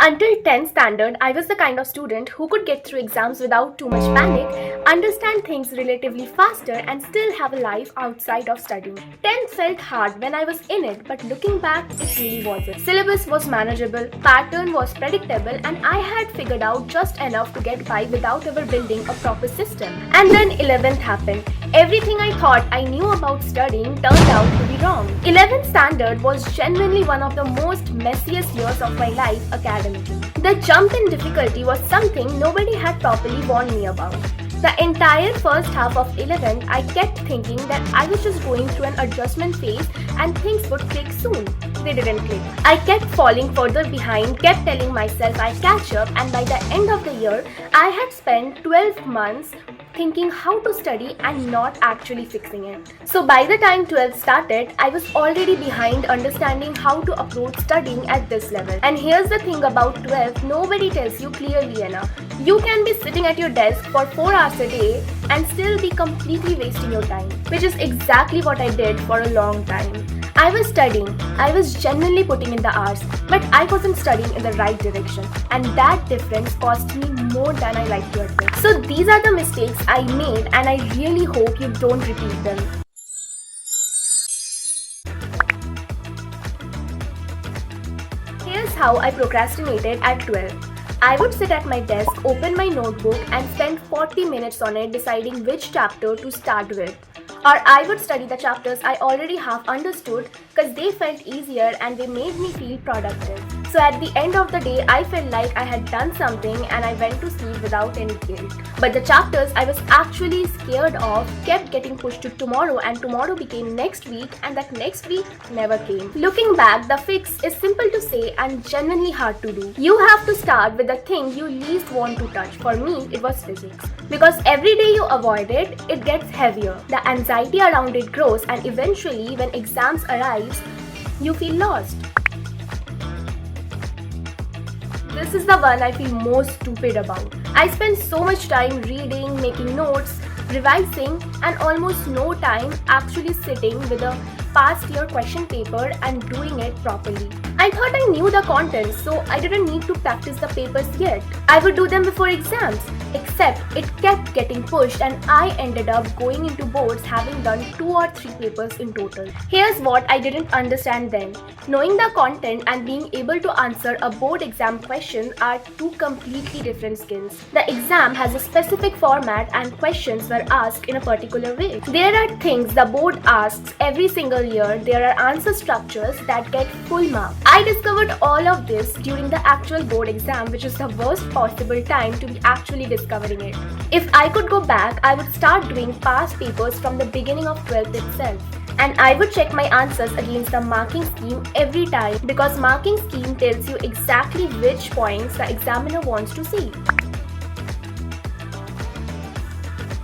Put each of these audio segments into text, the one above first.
Until 10th standard, I was the kind of student who could get through exams without too much panic, understand things relatively faster, and still have a life outside of studying. 10th felt hard when I was in it, but looking back, it really wasn't. Syllabus was manageable, pattern was predictable, and I had figured out just enough to get by without ever building a proper system. And then 11th happened. Everything I thought I knew about studying turned out to be wrong. 11th standard was genuinely one of the most messiest years of my life academically. The jump in difficulty was something nobody had properly warned me about. The entire first half of 11th, I kept thinking that I was just going through an adjustment phase and things would click soon. They didn't click. I kept falling further behind, kept telling myself I'd catch up, and by the end of the year, I had spent 12 months thinking how to study and not actually fixing it. So by the time 12th started, I was already behind understanding how to approach studying at this level. And here's the thing about 12th, nobody tells you clearly enough. You can be sitting at your desk for 4 hours a day and still be completely wasting your time, which is exactly what I did for a long time. I was studying, I was genuinely putting in the hours, but I wasn't studying in the right direction, and that difference cost me more than I like to admit. So these are the mistakes I made, and I really hope you don't repeat them. Here's how I procrastinated at 12. I would sit at my desk, open my notebook, and spend 40 minutes on it deciding which chapter to start with. Or I would study the chapters I already half understood because they felt easier and they made me feel productive. So at the end of the day, I felt like I had done something and I went to sleep without any guilt. But the chapters I was actually scared of kept getting pushed to tomorrow, and tomorrow became next week, and that next week never came. Looking back, the fix is simple to say and genuinely hard to do. You have to start with the thing you least want to touch. For me, it was physics. Because every day you avoid it, it gets heavier. The anxiety around it grows, and eventually when exams arrives, you feel lost. This is the one I feel most stupid about. I spend so much time reading, making notes, revising, and almost no time actually sitting with a past year question paper and doing it properly. I thought I knew the content, so I didn't need to practice the papers yet. I would do them before exams, except it kept getting pushed and I ended up going into boards having done 2 or 3 papers in total. Here's what I didn't understand then. Knowing the content and being able to answer a board exam question are two completely different skills. The exam has a specific format and questions were asked in a particular way. There are things the board asks every single year. There are answer structures that get full marks. I discovered all of this during the actual board exam, which is the worst possible time to be actually discovering it. If I could go back, I would start doing past papers from the beginning of 12th itself. And I would check my answers against the marking scheme every time, because marking scheme tells you exactly which points the examiner wants to see.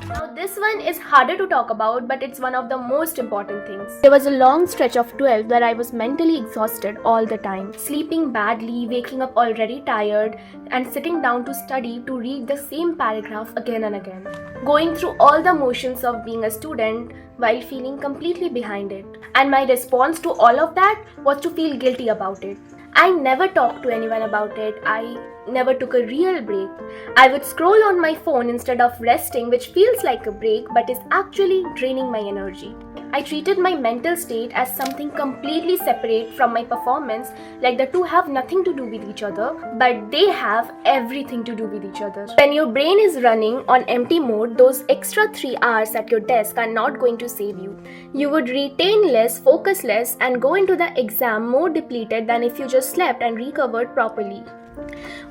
Now this one is harder to talk about, but it's one of the most important things. There was a long stretch of 12 where I was mentally exhausted all the time, sleeping badly, waking up already tired, and sitting down to study to read the same paragraph again and again. Going through all the motions of being a student while feeling completely behind it. And my response to all of that was to feel guilty about it. I never talked to anyone about it. I never took a real break. I would scroll on my phone instead of resting, which feels like a break but is actually draining my energy. I treated my mental state as something completely separate from my performance, like the two have nothing to do with each other, but they have everything to do with each other. When your brain is running on empty mode, those extra 3 hours at your desk are not going to save you. You would retain less, focus less, and go into the exam more depleted than if you just slept and recovered properly.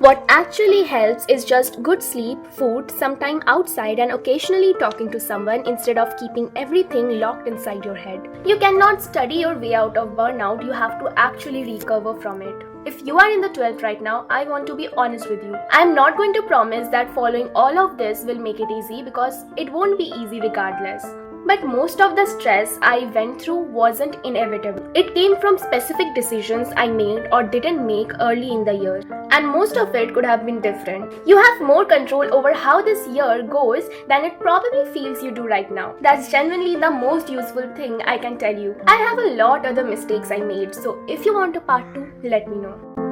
What actually helps is just good sleep, food, some time outside, and occasionally talking to someone instead of keeping everything locked inside your head. You cannot study your way out of burnout, you have to actually recover from it. If you are in the 12th right now, I want to be honest with you. I am not going to promise that following all of this will make it easy, because it won't be easy regardless. But most of the stress I went through wasn't inevitable. It came from specific decisions I made or didn't make early in the year. And most of it could have been different. You have more control over how this year goes than it probably feels you do right now. That's genuinely the most useful thing I can tell you. I have a lot other mistakes I made, so if you want a part 2, let me know.